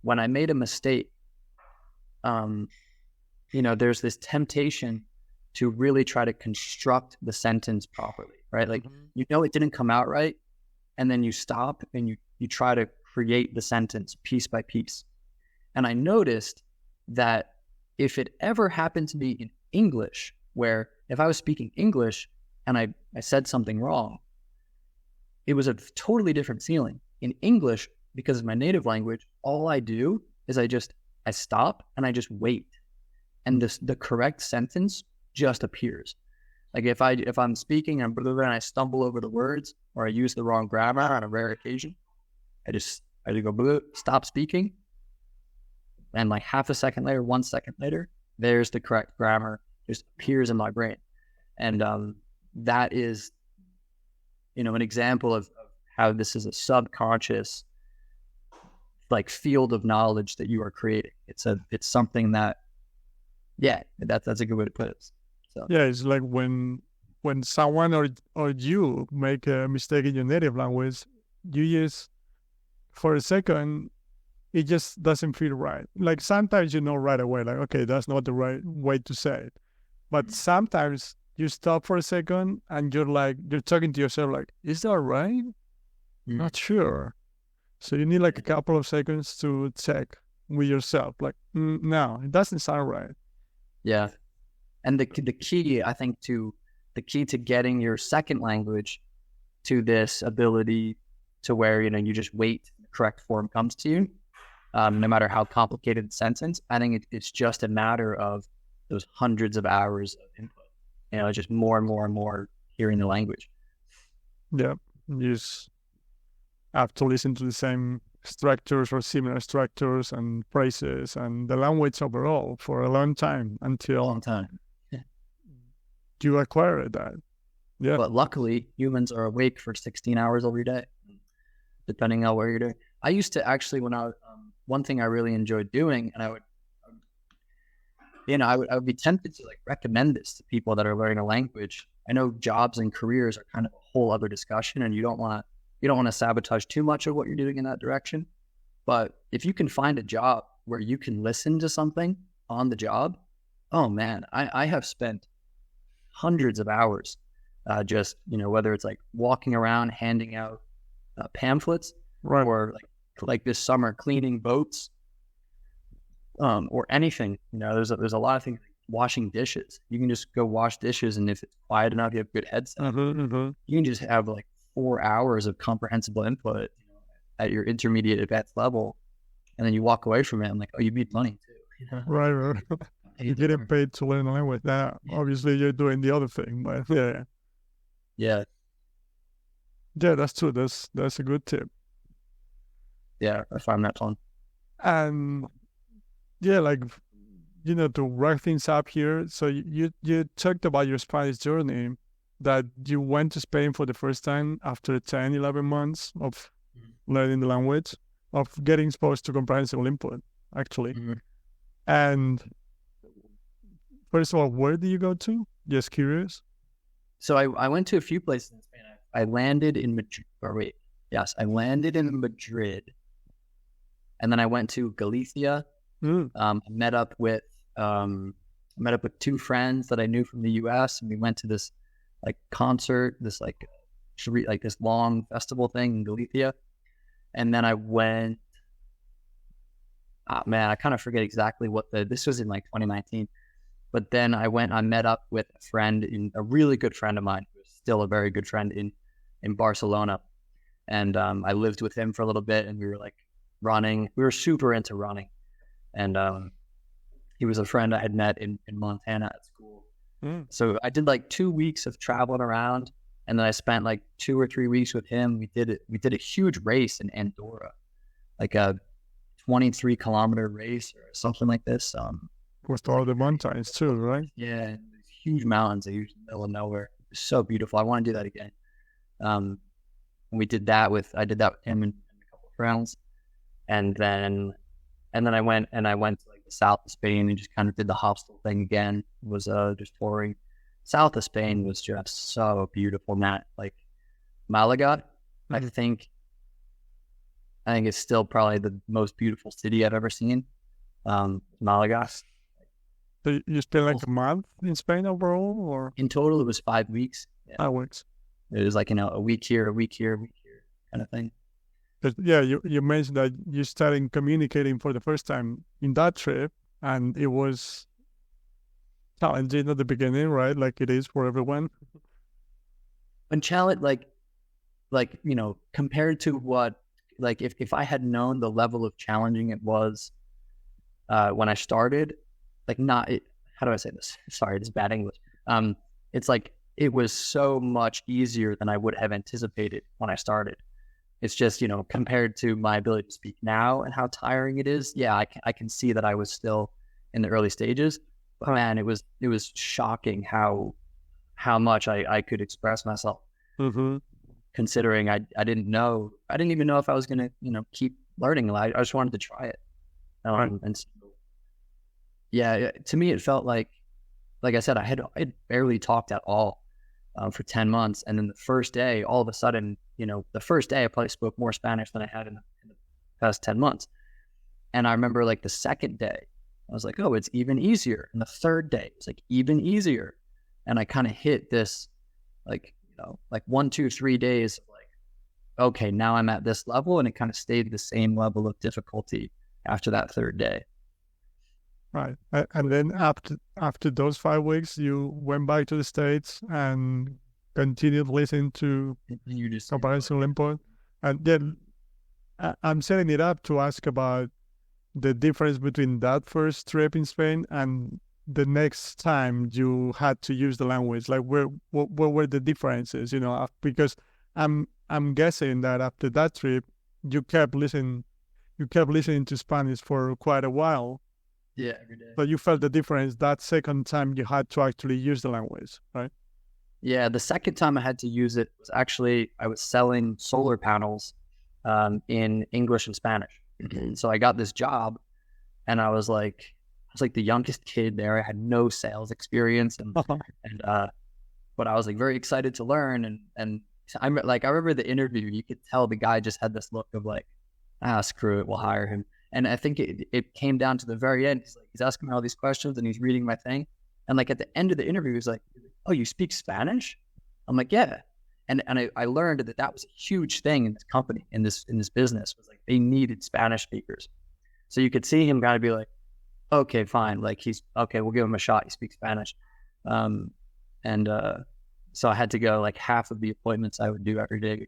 when I made a mistake, you know, there's this temptation to really try to construct the sentence properly, right? Like, you know, it didn't come out right. And then you stop and you try to create the sentence piece by piece. And I noticed that if it ever happened to me in English, where if I was speaking English and I said something wrong, it was a totally different feeling. In English, because of my native language, all I do is I stop and I just wait. And the correct sentence just appears. Like if I'm speaking and I stumble over the words or I use the wrong grammar on a rare occasion, I just go stop speaking, and like half a second later, 1 second later, there's the correct grammar just appears in my brain. And that is, you know, an example of how this is a subconscious like field of knowledge that you are creating. It's something that, that's a good way to put it. So yeah, it's like when someone or you make a mistake in your native language, you just for a second it just doesn't feel right. Like sometimes you know right away, like, okay, that's not the right way to say it. But sometimes you stop for a second and you're talking to yourself like, is that right? Not sure. So you need like a couple of seconds to check with yourself, like, no, it doesn't sound right. Yeah. And the key, I think, to getting your second language to this ability to where, you know, you just wait, the correct form comes to you, no matter how complicated the sentence. I think it's just a matter of those hundreds of hours of input, just more and more and more hearing the language. Yeah, you just have to listen to the same structures or similar structures and phrases and the language overall for a long time until you acquire that. Yeah. But luckily, humans are awake for 16 hours every day, depending on what you're doing. I used to actually, when I was, one thing I really enjoyed doing, and I would be tempted to like recommend this to people that are learning a language. I know jobs and careers are kind of a whole other discussion, and you don't want to sabotage too much of what you're doing in that direction. But if you can find a job where you can listen to something on the job, oh man, I have spent hundreds of hours just, whether it's like walking around handing out pamphlets, right, or like this summer cleaning boats, or anything. There's a lot of things, like washing dishes. You can just go wash dishes, and if it's quiet enough, you have good headset. You can just have like 4 hours of comprehensible input at your intermediate advanced level, and then you walk away from it and like, oh, you made money too. Right. You're getting paid to learn a language. Now, obviously, you're doing the other thing, but yeah, that's true. That's a good tip. Yeah, I find that fun. And to wrap things up here. So you talked about your Spanish journey, that you went to Spain for the first time after 10, 11 months of learning the language, of getting exposed to comprehensible input, actually. And first of all, where did you go to? Just curious. So I went to a few places in Spain. I landed in Madrid. I landed in Madrid. And then I went to Galicia. I met up with 2 friends that I knew from the US, and we went to this like concert, this like this long festival thing in Galicia. And then I went, I kind of forget exactly this was in like 2019. But then I met up with a really good friend of mine, who's still a very good friend in Barcelona. And I lived with him for a little bit, and we were like running. We were super into running. And he was a friend I had met in Montana at school. So I did like 2 weeks of traveling around, and then I spent like 2 or 3 weeks with him. We did a huge race in Andorra, like a 23-kilometer race or something like this. With all the mountains too, right? Yeah, these huge mountains that are in the middle of nowhere. It's so beautiful. I want to do that again. And I did that with him and a couple of friends, and then I went to like the south of Spain and just kind of did the hostel thing again. It was just touring. South of Spain was just so beautiful. Like Malaga, I think it's still probably the most beautiful city I've ever seen. Malaga. So you spent like a month in Spain overall, or in total it was 5 weeks. 5 weeks. It was like a week here, a week here, a week here kind of thing. But you mentioned that you started communicating for the first time in that trip, and it was challenging at the beginning, right? Like it is for everyone. And challenge, like compared to what, like if I had known the level of challenging it was when I started, how do I say this? Sorry, this is bad English. It's like it was so much easier than I would have anticipated when I started. It's just, compared to my ability to speak now and how tiring it is. Yeah, I can see that I was still in the early stages. But man, it was shocking how much I could express myself. Considering I didn't even know if I was going to, keep learning. I just wanted to try it. And so, yeah, to me, it felt like I said, I had barely talked at all for 10 months. And then the first day, all of a sudden, the first day I probably spoke more Spanish than I had in the past 10 months. And I remember like the second day, I was like, oh, it's even easier. And the third day, it's like even easier. And I kind of hit this, like 1, 2, 3 days of like, okay, now I'm at this level. And it kind of stayed the same level of difficulty after that third day. Right. And then after those 5 weeks, you went back to the States and continued listening to comprehensible input. And then I'm setting it up to ask about the difference between that first trip in Spain and the next time you had to use the language? Like, what were the differences? Because I'm guessing that after that trip, you kept listening to Spanish for quite a while. Yeah, every day. But you felt the difference that second time you had to actually use the language, right? Yeah, the second time I had to use it was actually I was selling solar panels in English and Spanish. So I got this job, and I was like the youngest kid there. I had no sales experience, but I was like very excited to learn. And I remember the interview. You could tell the guy just had this look of like, screw it, we'll hire him. And I think it came down to the very end. He's asking me all these questions, and he's reading my thing. And like at the end of the interview, he's like, "Oh, you speak Spanish?" I'm like, "Yeah." And I learned that was a huge thing in this company, in this business, was like they needed Spanish speakers. So you could see him kind of be like, "Okay, fine." Like he's okay. We'll give him a shot. He speaks Spanish. So I had to go, like half of the appointments I would do every day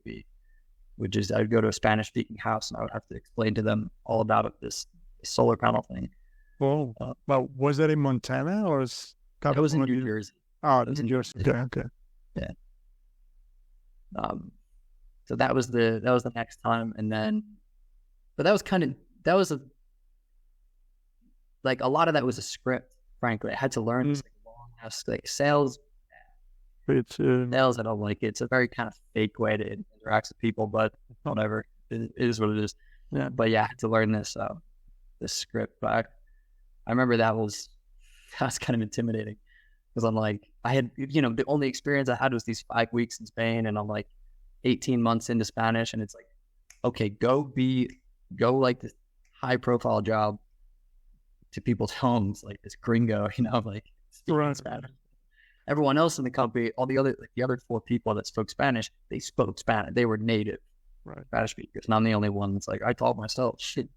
I would go to a Spanish speaking house, and I would have to explain to them all about this solar panel thing. Oh, well, was that in Montana or? It was in New Jersey. Oh, it was in New Jersey. Okay. Yeah. So that was the next time, and then, but that was a lot of that was a script. Frankly, I had to learn this long ass sales. Sales, I don't like it. It's a very kind of fake way to interact with people, but whatever. It is what it is. Yeah. But yeah, I had to learn this script. But I remember that was kind of intimidating, because I'm like, I had, the only experience I had was these 5 weeks in Spain, and I'm like 18 months into Spanish, and it's like, okay, go like this high profile job to people's homes, like this gringo, like speaking Spanish. Everyone else in the company, all the other 4 people that spoke Spanish, they spoke Spanish. They were native Spanish speakers, and I'm the only one that's like, I taught myself. Shit.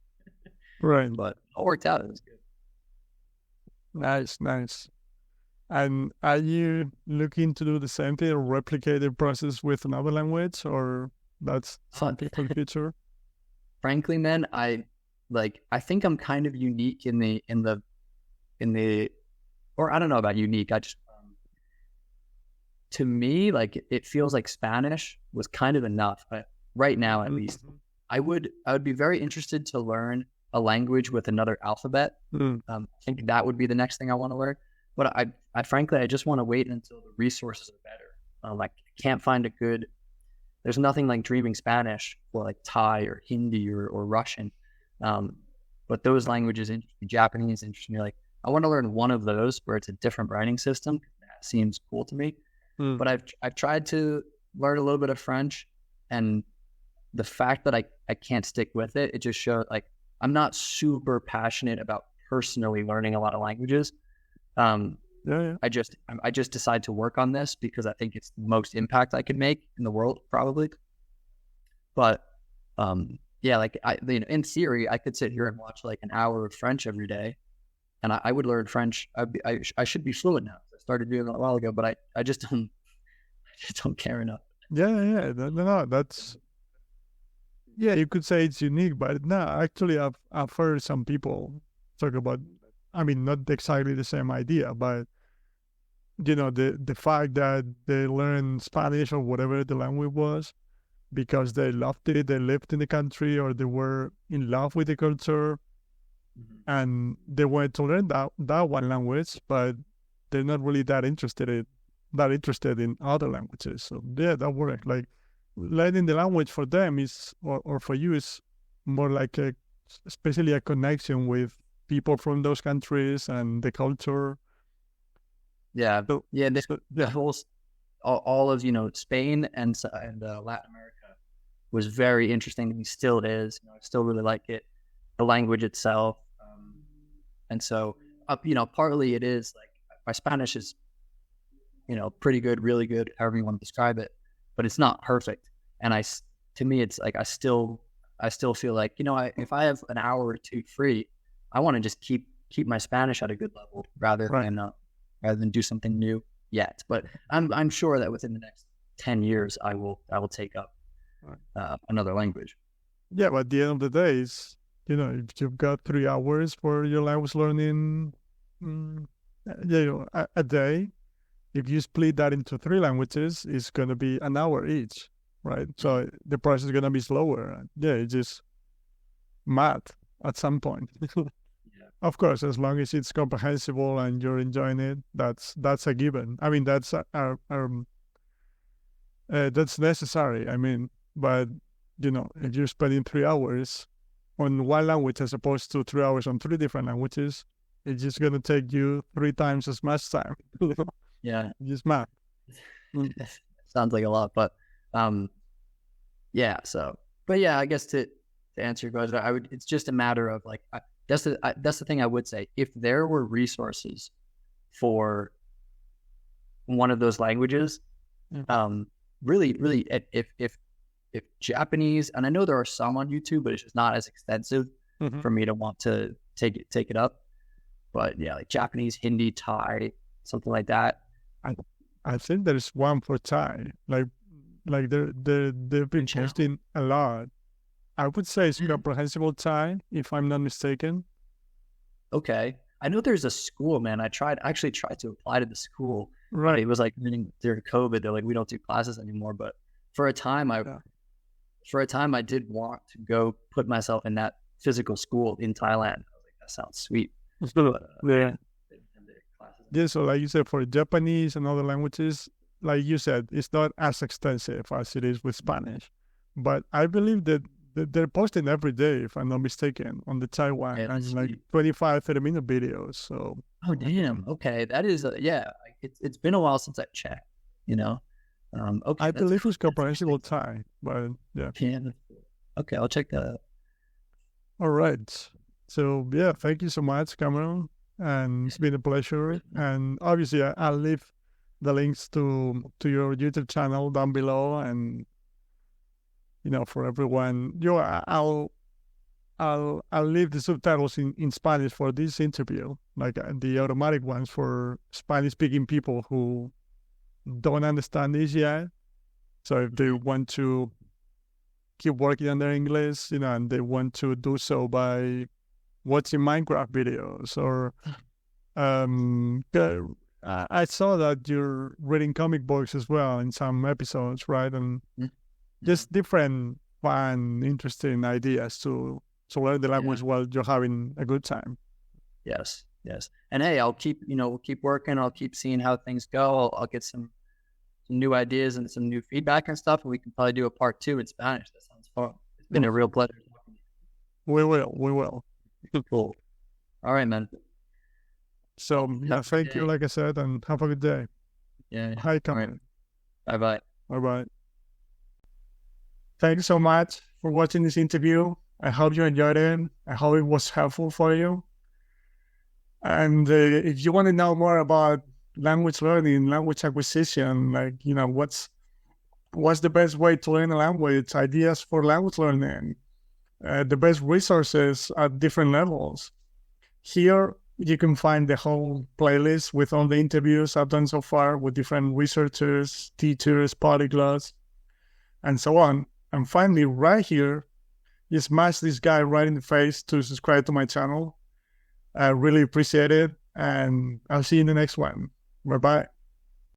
Right. But it worked out. It was good. Nice. And are you looking to do the same thing, or replicate the process with another language, or that's something for the future? Frankly, man, I think I'm kind of unique in the, or I don't know about unique. I just, to me, like it feels like Spanish was kind of enough right now, at least. I would be very interested to learn a language with another alphabet. I think that would be the next thing I want to learn. But I frankly, I just want to wait until the resources are better. I can't find there's nothing like dreaming Spanish or like Thai or Hindi or Russian. But those languages interest me. Japanese interest me. Like, I want to learn one of those where it's a different writing system. That seems cool to me. But I've tried to learn a little bit of French, and the fact that I can't stick with it just shows like I'm not super passionate about personally learning a lot of languages. I just decide to work on this because I think it's the most impact I could make in the world, probably. But in theory, I could sit here and watch like an hour of French every day, and I would learn French. I should be fluent now. I started doing it a while ago, but I just don't care enough. Yeah. No, that's. Yeah, you could say it's unique, but no, actually, I've heard some people talk about. I mean, not exactly the same idea, but the fact that they learned Spanish or whatever the language was because they loved it, they lived in the country, or they were in love with the culture, and they wanted to learn that one language, but they're not really that interested in other languages. So yeah, that worked. Like, learning the language for them is, or for you, is more like especially a connection with people from those countries and the culture. Yeah, the whole all of Spain and Latin America was very interesting to me. Still is. I still really like it. The language itself, and so partly it is like my Spanish is pretty good, really good, however you want to describe it, but it's not perfect. And to me, it's like I still feel like if I have an hour or two free, I want to just keep my Spanish at a good level rather than do something new yet. But I'm sure that within the next 10 years, I will take up another language. Yeah, but at the end of the day, if you've got 3 hours for your language learning, a day, if you split that into 3 languages, it's going to be an hour each, right? So the process is going to be slower. Yeah, it's just math at some point. Of course, as long as it's comprehensible and you're enjoying it, that's a given. I mean, that's that's necessary. I mean, but if you're spending 3 hours on one language as opposed to 3 hours on 3 different languages, it's just gonna take you 3 times as much time. Yeah, just math. Sounds like a lot, but yeah. So, but yeah, I guess to answer your question, it's just a matter of like. That's the thing I would say. If there were resources for one of those languages, really, if Japanese, and I know there are some on YouTube, but it's just not as extensive for me to want to take it up. But yeah, like Japanese, Hindi, Thai, something like that. I think there's one for Thai. Like they've been posting a lot. I would say it's comprehensible Thai, if I'm not mistaken. Okay. I know there's a school, man. I actually tried to apply to the school. Right. It was like during COVID, they're like, we don't do classes anymore. But for a time, I did want to go put myself in that physical school in Thailand. I was like, that sounds sweet. Yeah, so like you said, for Japanese and other languages, like you said, it's not as extensive as it is with Spanish. But I believe that they're posting every day, if I'm not mistaken, on the Taiwan, and like 25, 30-minute videos. So. Oh, damn. Okay. That is, it's been a while since I checked, Okay. I believe it's comprehensible Thai, but yeah. Okay. I'll check that out. All right. So yeah, thank you so much, Cameron. And it's been a pleasure. And obviously I'll leave the links to your YouTube channel down below, and for everyone, I'll leave the subtitles in Spanish for this interview, like the automatic ones for Spanish-speaking people who don't understand this yet. So if they want to keep working on their English, and they want to do so by watching Minecraft videos, or I saw that you're reading comic books as well in some episodes, right? And just different fun, interesting ideas to learn the language while you're having a good time. Yes. And hey, I'll keep, we'll keep working. I'll keep seeing how things go. I'll get some new ideas and some new feedback and stuff, and we can probably do a part 2 in Spanish. That sounds fun. It's been a real pleasure. We will. Cool. All right, man. So thank you, like I said, and have a good day. Yeah. Hi, Kameron. Right. Bye-bye. Bye-bye. Thanks so much for watching this interview. I hope you enjoyed it. I hope it was helpful for you. And if you want to know more about language learning, language acquisition, like, what's the best way to learn a language, ideas for language learning, the best resources at different levels, here you can find the whole playlist with all the interviews I've done so far with different researchers, teachers, polyglots, and so on. And finally, right here, you smash this guy right in the face to subscribe to my channel. I really appreciate it, and I'll see you in the next one. Bye-bye.